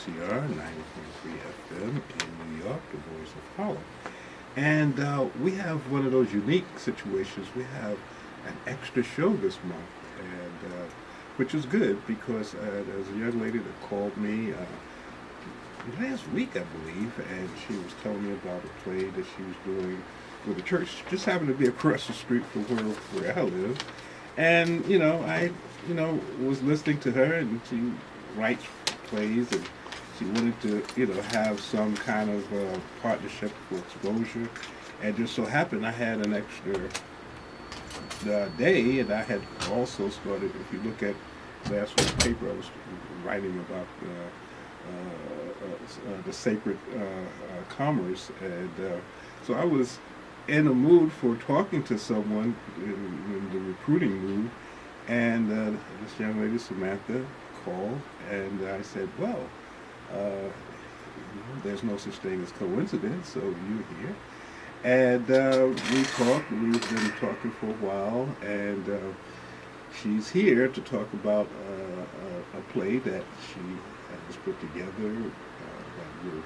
WCR 90.3 FM in New York, the voice of Harlem. And we have one of those unique situations. We have an extra show this month, and which is good because there's a young lady that called me last week, I believe, and she was telling me about a play that she was doing with the church. Just happened to be across the street from where I live, and I was listening to her, and she writes plays, and she wanted to have some kind of partnership for exposure, and just so happened I had an extra day, and I had also started. If you look at last week's paper, I was writing about the sacred commerce, and so I was in a mood for talking to someone in the recruiting mood, and this young lady Samantha called, and I said, well, there's no such thing as coincidence, so you're here. And we talked, we've been talking for a while, and she's here to talk about a play that she has put together that will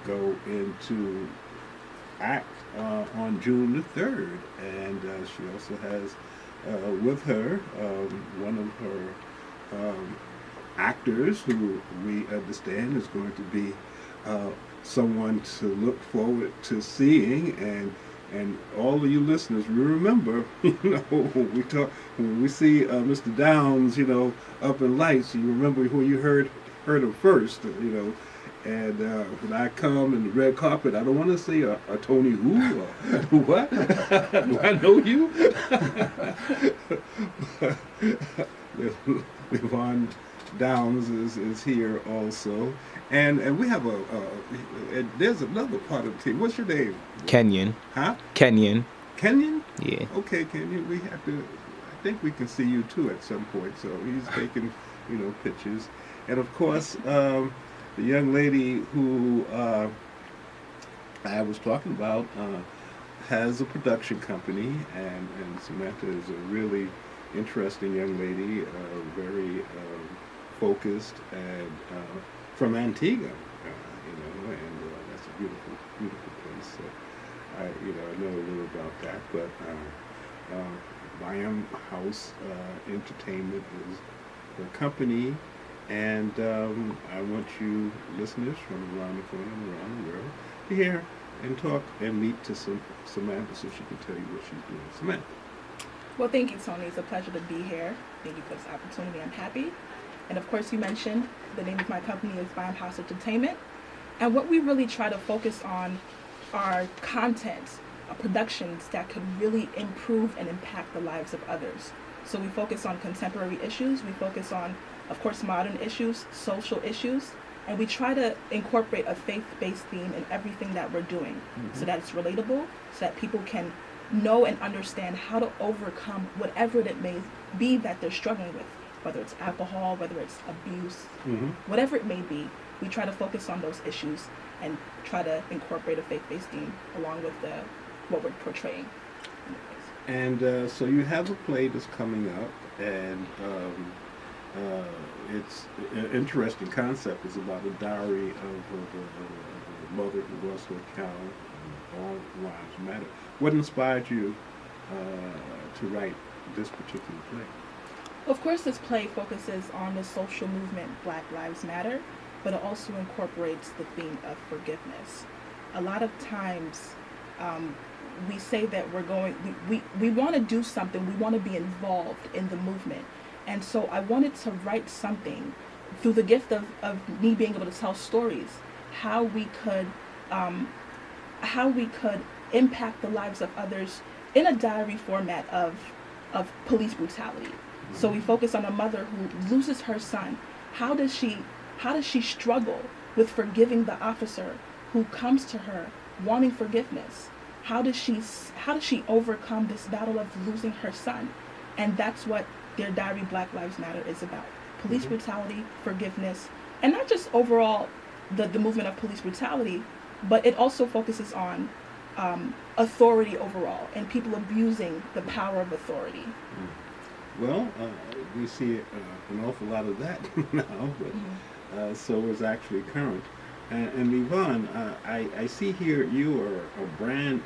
go into act on June the 3rd. And she also has with her one of her actors who we understand is going to be someone to look forward to seeing, and all of you listeners, we remember, when we see Mr. Downs, up in lights, you remember who you heard him first, and when I come in the red carpet, I don't want to see a Tony who or what? Do I know you? Levon Downs is here also, and we have and there's another part of the team. What's your name? Kenyon. Huh? Kenyon. Kenyon? Yeah. Okay, Kenyon. We have to. I think we can see you too at some point. So he's taking, pictures, and of course, the young lady who I was talking about has a production company, and Samantha is a really interesting young lady, very focused, and from Antigua, and that's a beautiful, beautiful place. So I know a little about that, but Lion House Entertainment is the company, and I want you listeners from around the corner and around the world to hear and talk and meet to Samantha so she can tell you what she's doing. Samantha. Well, thank you, Tony. It's a pleasure to be here. Thank you for this opportunity. I'm happy. And of course, you mentioned the name of my company is Lion House Entertainment. And what we really try to focus on are content, productions that could really improve and impact the lives of others. So we focus on contemporary issues. We focus on, of course, modern issues, social issues. And we try to incorporate a faith-based theme in everything that we're doing, so that it's relatable, so that people can know and understand how to overcome whatever it may be that they're struggling with, whether it's alcohol, whether it's abuse, whatever it may be. We try to focus on those issues and try to incorporate a faith-based theme along with what we're portraying. And so you have a play that's coming up, and it's an interesting concept. It's about a diary of a mother who lost her child. All lives matter. What inspired you to write this particular play? Of course, this play focuses on the social movement Black Lives Matter, but it also incorporates the theme of forgiveness. A lot of times, we say that we want to do something, we want to be involved in the movement. And so I wanted to write something through the gift of me being able to tell stories, how we could impact the lives of others in a diary format of police brutality. So we focus on a mother who loses her son. How does she struggle with forgiving the officer who comes to her wanting forgiveness? How does she overcome this battle of losing her son? And that's what Dear Diary Black Lives Matter is about. Police brutality, forgiveness, and not just overall the movement of police brutality, but it also focuses on authority overall and people abusing the power of authority. Well, we see an awful lot of that now, but so it's actually current. And Levon, I see here you are a brand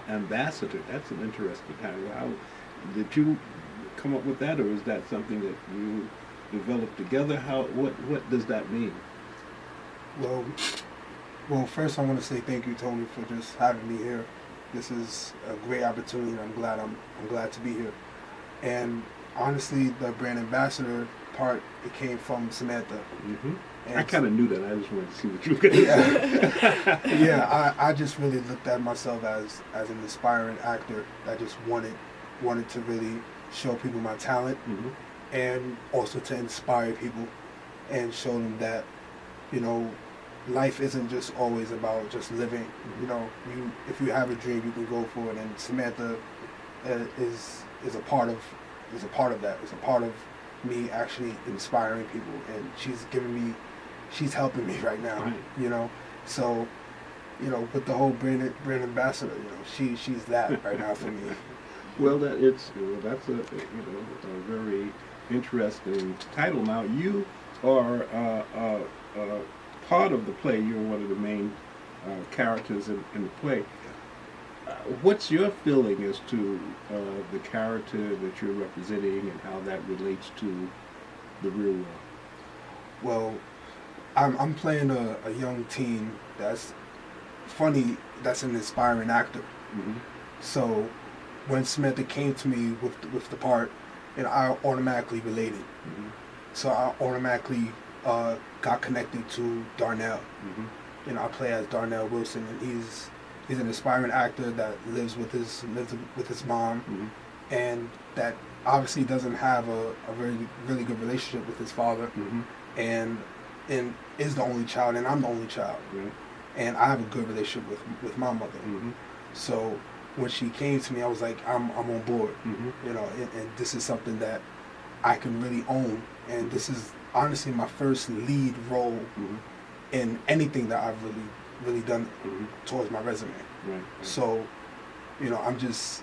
ambassador. That's an interesting title. How did you come up with that, or is that something that you developed together? What does that mean? Well, first I want to say thank you, Tony, for just having me here. This is a great opportunity, and I'm glad to be here. And honestly, the brand ambassador part, it came from Samantha. Mm-hmm. And I kind of knew that. I just wanted to see what you were going to say. yeah, I just really looked at myself as an aspiring actor that just wanted to really show people my talent, Mm-hmm. and also to inspire people and show them that, you know, life isn't just always about just living. Mm-hmm. You know, if you have a dream, you can go for it. And Samantha is a part of that. It's a part of me actually inspiring people, and she's helping me right now. Right. You know, so with the whole brand ambassador, she's that right now for me. Well, that's a very interesting title. Now you are part of the play. You're one of the main characters in the play. What's your feeling as to the character that you're representing and how that relates to the real world? Well, I'm playing a young teen that's funny, that's an inspiring actor. Mm-hmm. So when Samantha came to me with the part, and I automatically related. Mm-hmm. So I automatically got connected to Darnell. Mm-hmm. I play as Darnell Wilson, and he's an aspiring actor that lives with his mom, Mm-hmm. and that obviously doesn't have a really good relationship with his father, Mm-hmm. and is the only child, and I'm the only child, Right. and I have a good relationship with my mother. Mm-hmm. So when she came to me, I was like, I'm on board, Mm-hmm. and this is something that I can really own, and this is honestly my first lead role Mm-hmm. in anything that I've really done Mm-hmm. towards my resume. Right. So, I'm just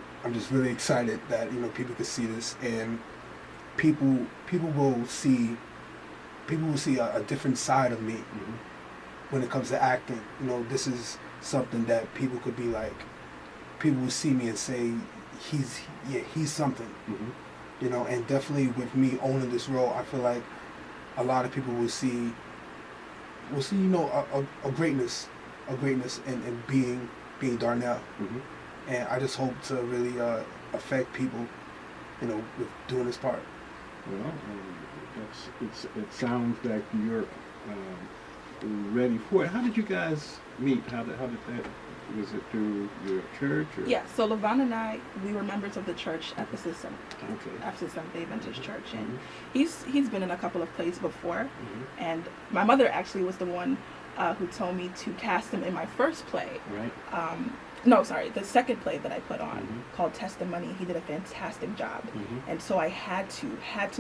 really excited that people can see this, and people will see a different side of me Mm-hmm. when it comes to acting. This is something that people could be like, people will see me and say, he's something. Mm-hmm. And definitely with me owning this role, I feel like a lot of people will see a greatness in being Darnell. Mm-hmm. And I just hope to really affect people, with doing this part. Well, it sounds like you're ready for it. How did you guys meet? How did that? Was it through your church? Or? Yeah, so Levon and I, we were members of the church Ephesus Okay. Seventh-day Adventist Church, and Mm-hmm. he's been in a couple of plays before, Mm-hmm. and my mother actually was the one who told me to cast him in my first play. Right. No, sorry, the second play that I put on Mm-hmm. called Testimony. He did a fantastic job, Mm-hmm. and so I had to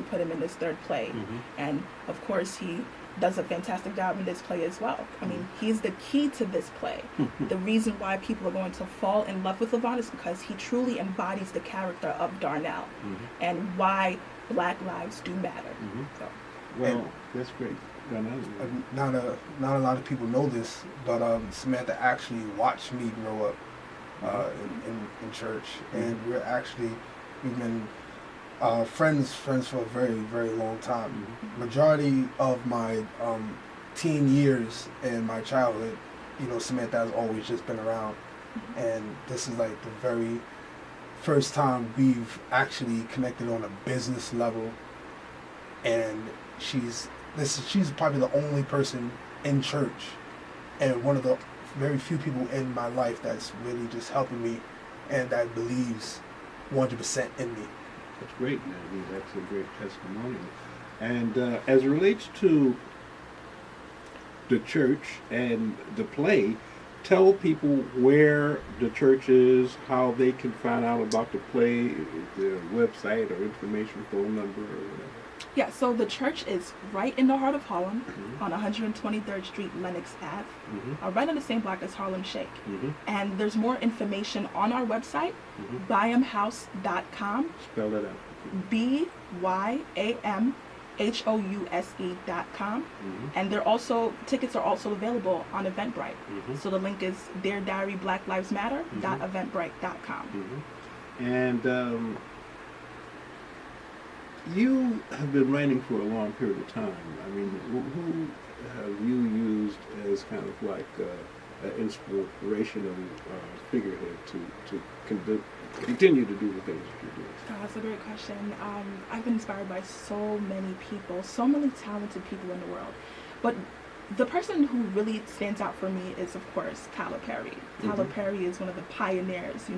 put him in this third play, Mm-hmm. and of course he does a fantastic job in this play as well. I mean, he's the key to this play. The reason why people are going to fall in love with Levon is because he truly embodies the character of Darnell, Mm-hmm. and why Black lives do matter. Mm-hmm. So, Well, that's great. Darnell. Not a lot of people know this, but Samantha actually watched me grow up in church, and we've been friends for a very, very long time. Mm-hmm. Majority of my teen years and my childhood, Samantha has always just been around, and this is like the very first time we've actually connected on a business level, and she's probably the only person in church, and one of the very few people in my life that's really just helping me, and that believes 100% in me. That's great. I mean, that's a great testimonial. And as it relates to the church and the play, tell people where the church is, how they can find out about the play, the website or information, phone number, or whatever. yeah, so the church is right in the heart of Harlem, Mm-hmm. on 123rd Street, Lenox Ave, Mm-hmm. right on the same block as Harlem Shake. Mm-hmm. And there's more information on our website, Mm-hmm. byamhouse.com, Spell it out. BYAMHOUSE.com. house.com, and tickets are also available on Eventbrite. So the link is Dear Diary Black Lives Matter .eventbrite.com. And you have been writing for a long period of time. I mean, who have you used as kind of like an inspirational figurehead to continue to do the things that you're doing? Oh, that's a great question. I've been inspired by so many people, so many talented people in the world. But the person who really stands out for me is, of course, Tyler Perry. Tyler Perry is one of the pioneers,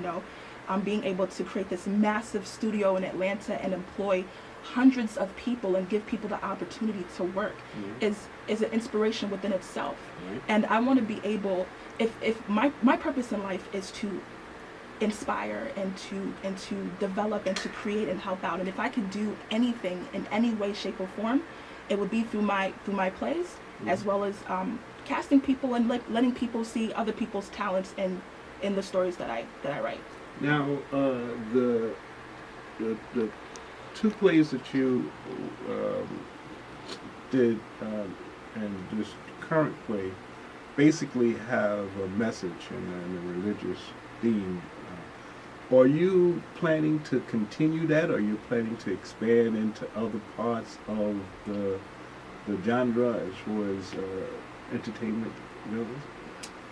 being able to create this massive studio in Atlanta and employ hundreds of people and give people the opportunity to work is an inspiration within itself. And I want to be able, if my purpose in life is to inspire and to develop and to create and help out, and if I could do anything in any way, shape, or form, it would be through my plays, as well as casting people and letting people see other people's talents in the stories that I write. Now, the two plays that you did and this current play basically have a message and a religious theme. Are you planning to continue that? Are you planning to expand into other parts of the genre as far as entertainment goes?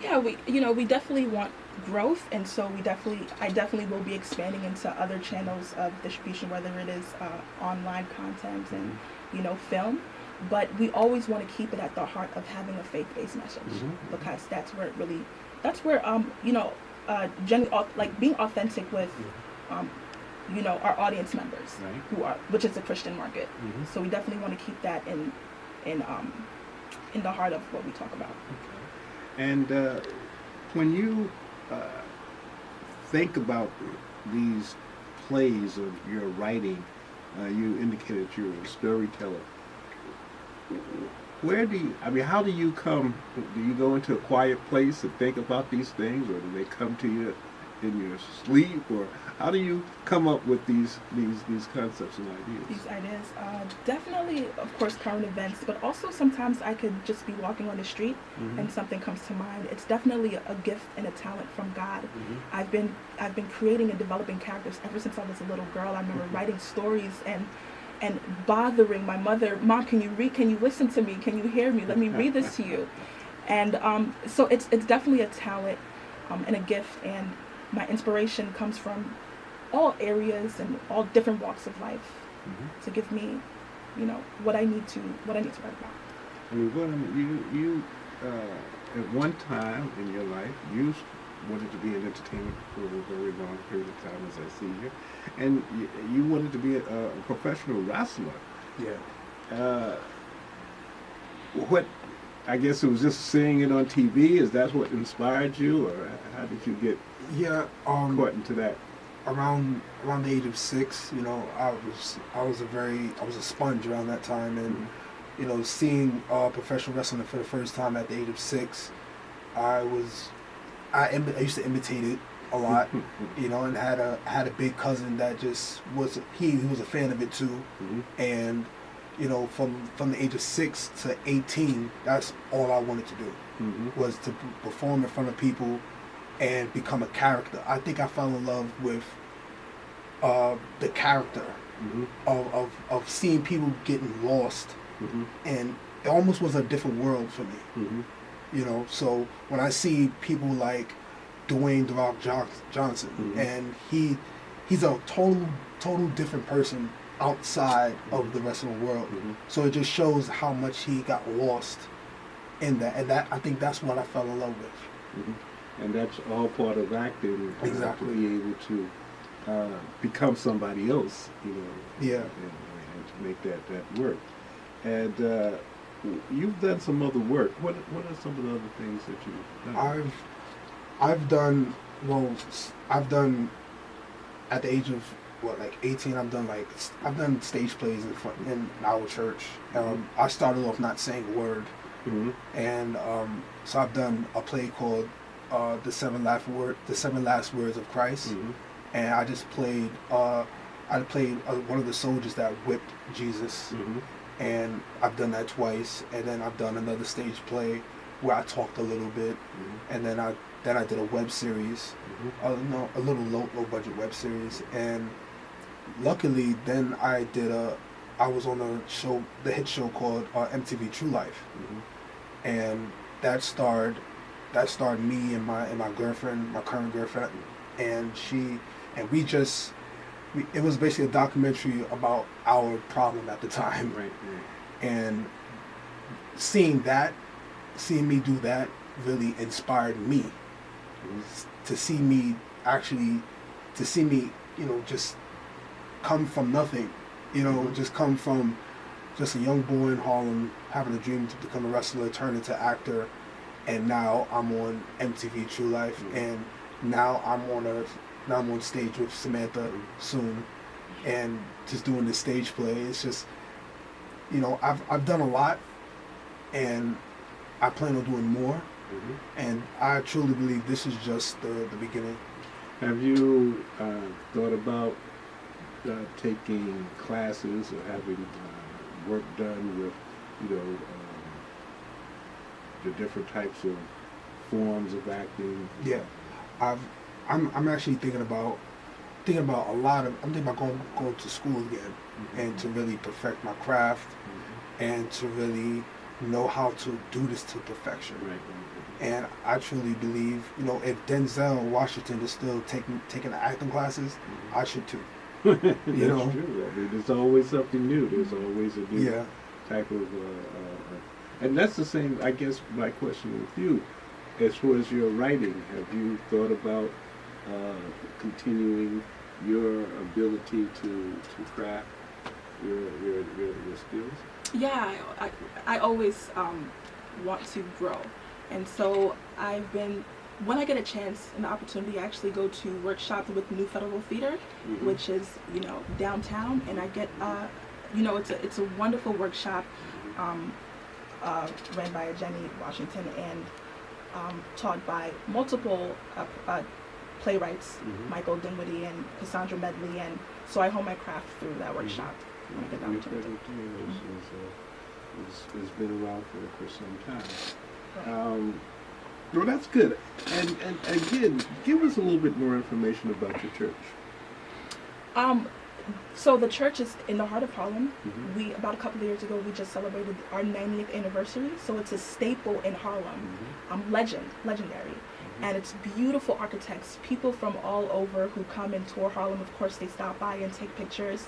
Yeah, we definitely want growth, and so I definitely will be expanding into other channels of distribution, whether it is online content and film. But we always want to keep it at the heart of having a faith-based message, because that's where like being authentic with our audience members, which is the Christian market. So we definitely want to keep that in the heart of what we talk about. Okay. And when you think about these plays of your writing, you indicated you're a storyteller. How do you go into a quiet place and think about these things, or do they come to you in your sleep, or how do you come up with these concepts and ideas? These ideas, definitely, of course, current events, but also sometimes I could just be walking on the street and something comes to mind. It's definitely a gift and a talent from God. I've been creating and developing characters ever since I was a little girl. I remember writing stories and bothering my mother. Mom, can you listen to me? Can you hear me? Let me read this to you. And so it's definitely a talent and a gift, and my inspiration comes from all areas and all different walks of life to give me, what I need to write about. I mean, you at one time in your life, you wanted to be in entertainment for a very long period of time, as I see here, and you wanted to be a professional wrestler. Yeah. What? I guess it was just seeing it on TV. Is that what inspired you, or how did you get caught into that? Around the age of 6, I was a sponge around that time, and seeing professional wrestling for the first time at the age of 6, I used to imitate it a lot, and had a big cousin that just was he was a fan of it too, and from the age of 6 to 18, that's all I wanted to do, was to perform in front of people and become a character. I think I fell in love with the character of seeing people getting lost, and it almost was a different world for me. So when I see people like Dwayne "The Rock" Johnson, and he's a total different person outside of the wrestling world. So it just shows how much he got lost in that, and I think that's what I fell in love with. And that's all part of acting. Exactly. To be able to become somebody else, Yeah. and to make that work. And you've done some other work. What are some of the other things that you've done? I've done at the age of 18. I've done stage plays in our church. I started off not saying a word, and so I've done a play called the seven last words of Christ, and I just played. I played one of the soldiers that whipped Jesus, and I've done that twice. And then I've done another stage play where I talked a little bit, and then I did a web series, a little low budget web series, and luckily then I was on the hit show called MTV True Life, and that starred me and my girlfriend, my current girlfriend, and it was basically a documentary about our problem at the time, Right. and seeing me do that really inspired me to see me, just come from nothing, just come from just a young boy in Harlem having a dream to become a wrestler, turn into actor, and now I'm on MTV True Life, and now I'm on stage with Samantha soon, and just doing this stage play. It's just, I've done a lot, and I plan on doing more, and I truly believe this is just the beginning. Have you thought about taking classes or having work done with, the different types of forms of acting? Yeah, I'm actually thinking about going to school again, and to really perfect my craft, and to really know how to do this to perfection. Right. And I truly believe, if Denzel Washington is still taking acting classes, I should too. That's true. I mean, there's always something new. There's always a new type of, and that's the same. I guess my question with you, as far as your writing, have you thought about continuing your ability to craft your skills? Yeah, I always want to grow, and so when I get a chance and the opportunity, I actually go to workshops with New Federal Theater, which is downtown, and I get it's a wonderful workshop ran by Jenny Washington and taught by multiple playwrights, Michael Dinwiddie and Cassandra Medley, and so I hone my craft through that workshop. When I get the opportunity. It's been around for some time. Well, that's good. And again, give us a little bit more information about your church. So the church is in the heart of Harlem. We about a couple of years ago we just celebrated our 90th anniversary. So it's a staple in Harlem. Legendary. And it's beautiful architects, people from all over who come and tour Harlem. Of course, they stop by and take pictures,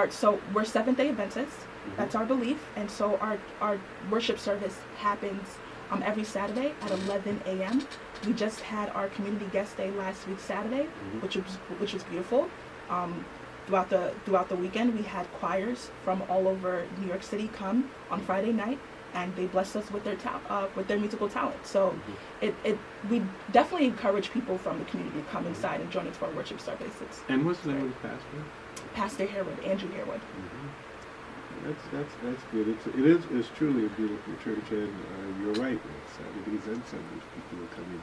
so we're Seventh-day Adventists. That's our belief, and so our worship service happens every Saturday at 11 a.m. We just had our community guest day last week Saturday, which was beautiful. Throughout the weekend, we had choirs from all over New York City come on Friday night, and they blessed us with their musical talent. So we definitely encourage people from the community to come inside and join us for our worship services. And what's the name of the pastor? Pastor Harewood, Andrew Harewood. That's good. It's truly a beautiful church, and you're right. Saturdays and Sundays, people are coming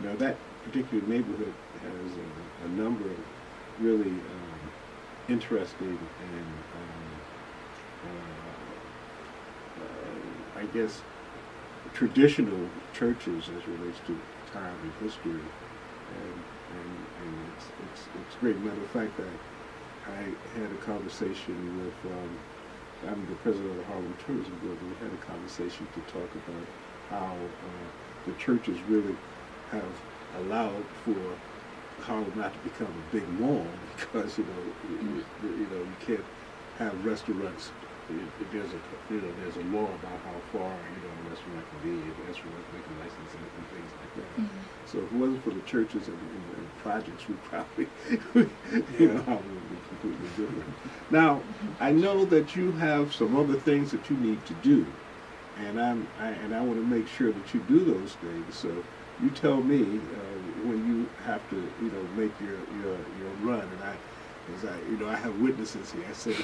in. That particular neighborhood has a number of really interesting and I guess traditional churches as relates to time and history, and it's great. Matter of fact, I had a conversation with. I'm the president of the Harlem Tourism Board, and we had a conversation to talk about how the churches really have allowed for Harlem not to become a big mall, because you can't have restaurants. There's a law about how far a restaurant can be, and restaurants making licenses and things like that. So if it wasn't for the churches and projects, we probably Harlem would be completely different. Now, I know that you have some other things that you need to do, and I want to make sure that you do those things. So you tell me when you have to make your run, and I have witnesses here. I said,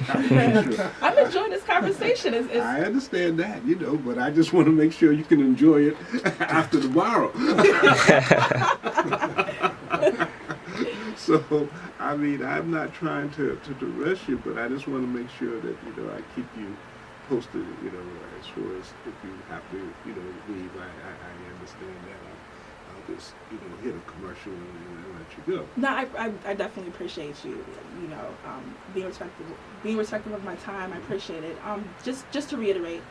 I'm enjoying this conversation. I understand that, but I just want to make sure you can enjoy it after tomorrow. So, I mean, I'm not trying to duress you, but I just want to make sure that, I keep you posted, as far as if you have to, leave. I understand that. I'll just, hit a commercial and let you go. No, I definitely appreciate you, being respectful of my time. I appreciate it. Just to reiterate,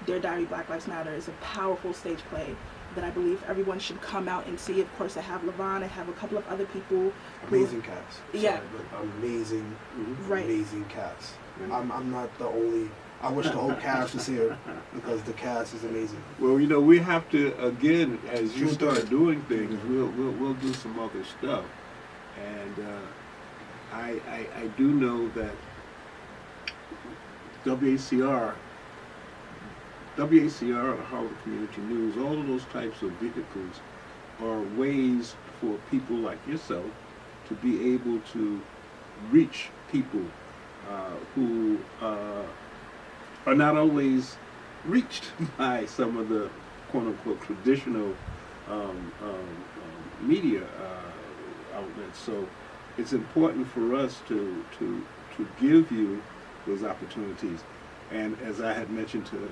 Dear Diary Black Lives Matter is a powerful stage play that I believe everyone should come out and see. Of course, I have Levon, I have a couple of other people. Amazing cast. Yeah. Amazing, right. Amazing cast. I'm not the only, I wish the whole cast was here because the cast is amazing. Well, we have to, again, as you June start 3rd. doing things, we'll do some other stuff. And I do know that WACR, the Harvard Community News, all of those types of vehicles are ways for people like yourself to be able to reach people who are not always reached by some of the quote-unquote traditional media outlets. So it's important for us to give you those opportunities. And as I had mentioned to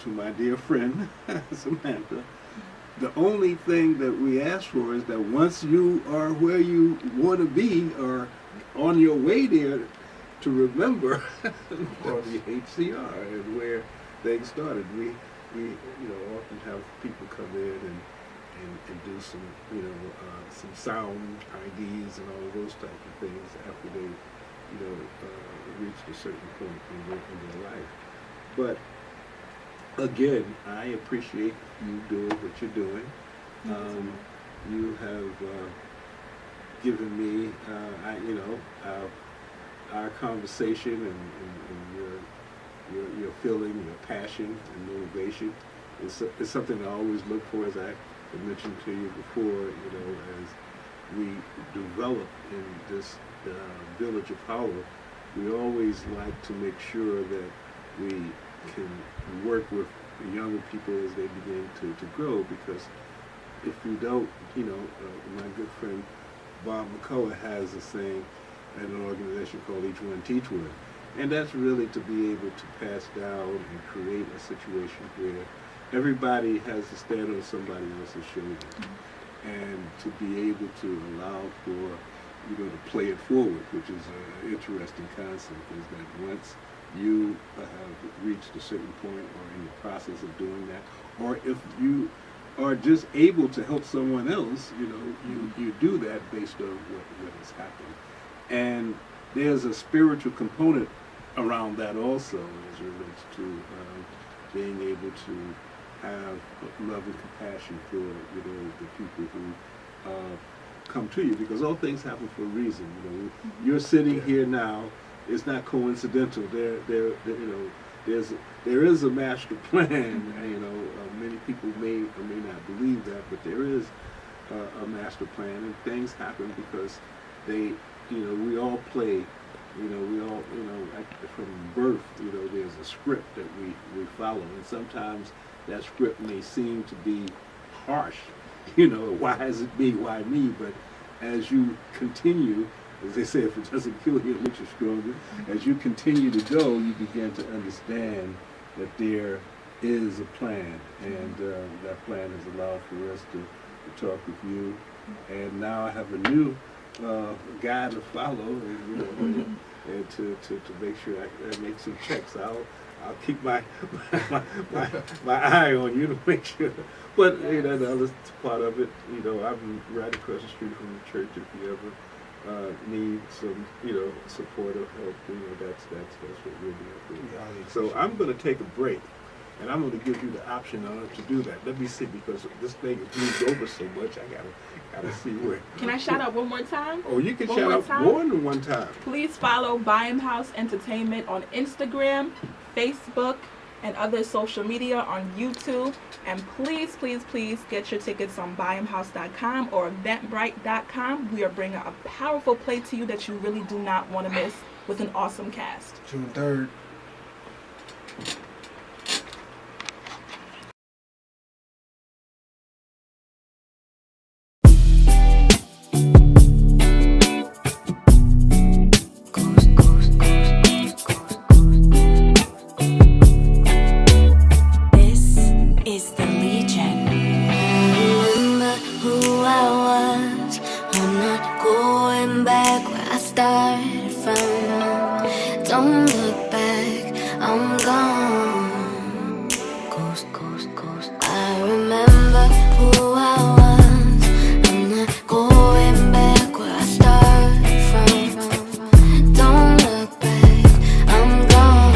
my dear friend Samantha, the only thing that we ask for is that once you are where you want to be or on your way there, to remember WHCR and where things started. We often have people come in and do some some sound IDs and all those type of things after they reached a certain point in their life. But again, I appreciate you doing what you're doing. You have given me, our conversation and your feeling, your passion and motivation is something I always look for, as I mentioned to you before, as we develop in this village of Howard, we always like to make sure that we can work with the younger people as they begin to grow, because if you don't, my good friend Bob McCullough has a saying at an organization called Each One Teach One, and that's really to be able to pass down and create a situation where everybody has to stand on somebody else's shoulder, and to be able to allow for to play it forward, which is an interesting concept, is that once you have reached a certain point or in the process of doing that, or if you are just able to help someone else, you do that based on what has happened. And there's a spiritual component around that also, as it relates to being able to have love and compassion for the people who come to you, because all things happen for a reason. You're sitting here now. It's not coincidental. There is a master plan. Many people may or may not believe that, but there is a master plan, and things happen because we all play. We all from birth. There's a script that we follow, and sometimes that script may seem to be harsh. Why is it me? Why me? But as you continue, as they say, if it doesn't kill you, it makes you stronger. As you continue to go, you begin to understand that there is a plan, and that plan has allowed for us to talk with you. And now I have a new guy to follow, and to make sure I make some checks. I'll keep my eye on you to make sure. But the other part of it, I'm right across the street from the church. If you ever need some, support or help, that's what we'll be doing. So I'm going to take a break, and I'm going to give you the option to do that. Let me see, because this thing is moved over so much. I gotta see where. Can I shout out one more time? Oh, you can shout out more than one time. Please follow Byam House Entertainment on Instagram, Facebook, and other social media, on YouTube. And please, please, please get your tickets on byamhouse.com or eventbrite.com. We are bringing a powerful play to you that you really do not want to miss, with an awesome cast. June 3rd. started from. Don't look back, I'm gone. Coast, coast, coast. I remember who I was. I'm not going back where I started from. Don't look back, I'm gone.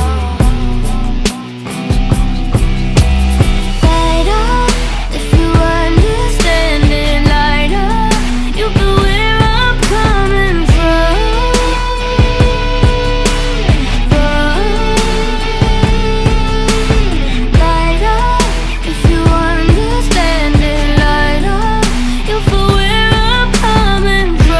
Light up, if you understand it, light up. You feel where I'm coming from. Light up, if you understand it, light up. You feel where I'm coming from.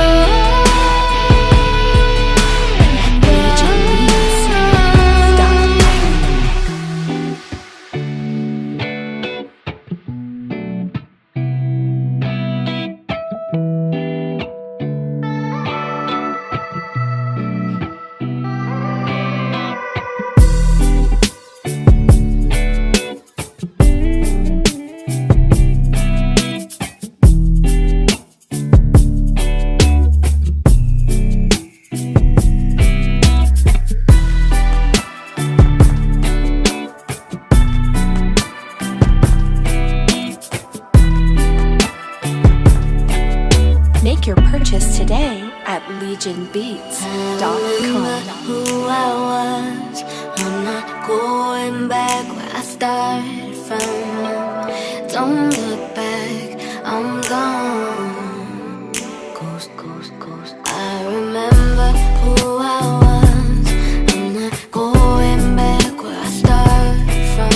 Make your purchase today at legionbeats.com. Who I was, I'm not going back where I started from. Don't look back, I'm gone. Coast, coast, coast. I remember who I was. I'm not going back where I started from.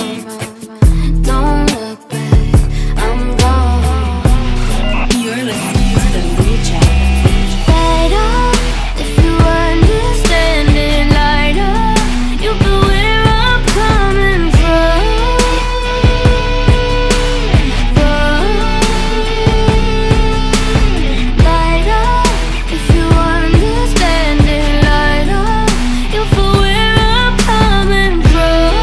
Don't look back, I'm gone. You're listening to the Legion. Light up, if you understand it, light up. You feel where I'm coming from. Light up, if you understand it, light up. You feel where I'm coming from.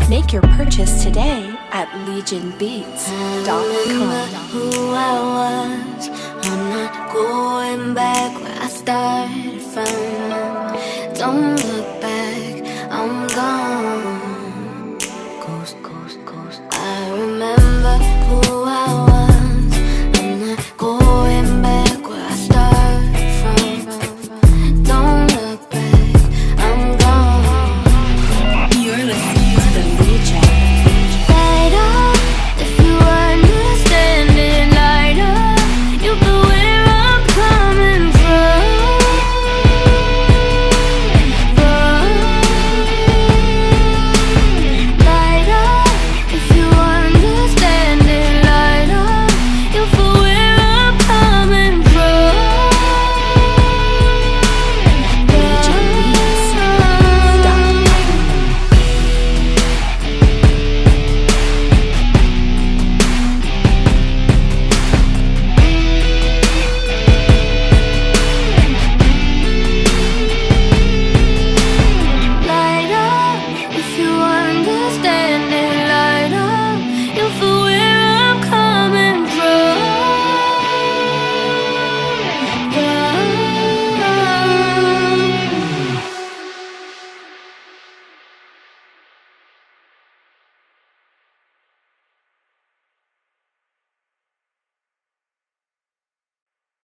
Make your purchase today at legionbeats.com. Who I was, I'm not going back where I started from. Don't look back.